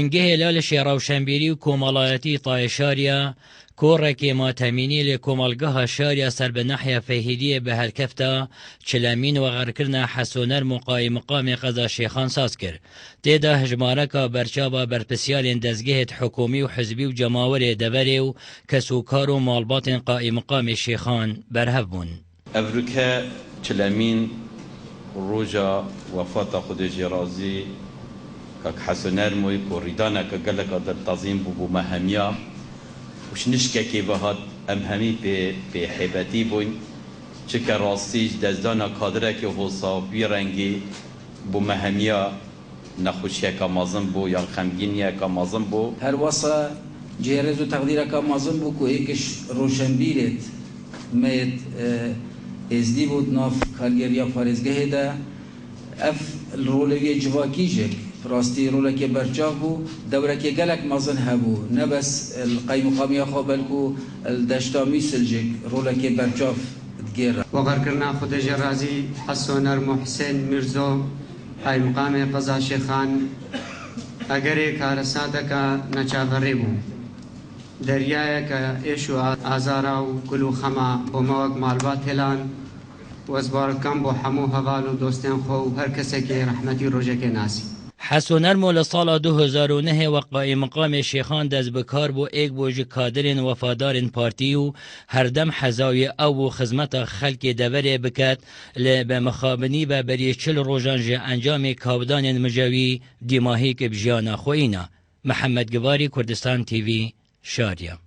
انگه لالش روشنبیری و کومالایتی طایشاریا کورکی ماتمینی لکومالگاه شاریا سر به ناحیه فهیدی به هرکفتا چلمین و غرکرنا حسونر مقام قضا شیخان ساز کرد. تیدا هجمارکا برچابا برپسیال دزگهت حکومی و حزبی و جماور دبری و کسوکار و مالبات مقام شیخان برهبون. افریقا چلمین روجا وفات خود جرازی که حسونر موی کوریدانا که گلک در تازیم بو مهمیا وش نشكا كي بهات ام همي بحيبتي بوين چكا راستيج دزدانا كادرة كي هوصا بيرنگي بو مهميا نخوشيا كامازن بو يان خمگينيا كامازن بو هر وصا جهرز و تقديرا كامازن بو كو ايكش روشنبيرت ميت ازدي بود ناف كارگريا فارزگه دا اف الرولوية جواكيجك فراستی روله که برچاو بو دوره که گلک مازن هبو نه بس القایم قامی خوابل کو الدشتامی سلجک روله که برچاو دگیره وغر کرنا خود جرازی حسونر محسن مرزو های مقام قضا شیخان اگر کارساده که نچاوری بو دریای که ایشو آزارا و کلو خما و موق مالبات هلان و ازبار کم بو حمو هوال و دوستین خو هر کسی که رحمتی روژه که ناسی حسونر مول سال 2009 و قائم مقام شیخان دز بکار بو ایک بوج کادرین وفادارین پارتیو هر دم حزاوی او خدمت خلق دبر بکت ل مخابنی و بری چل روزانج انجام کاودان مجوی دیماهی که بجیانا خوینا. محمد گواری، کردستان تیوی، شاریا.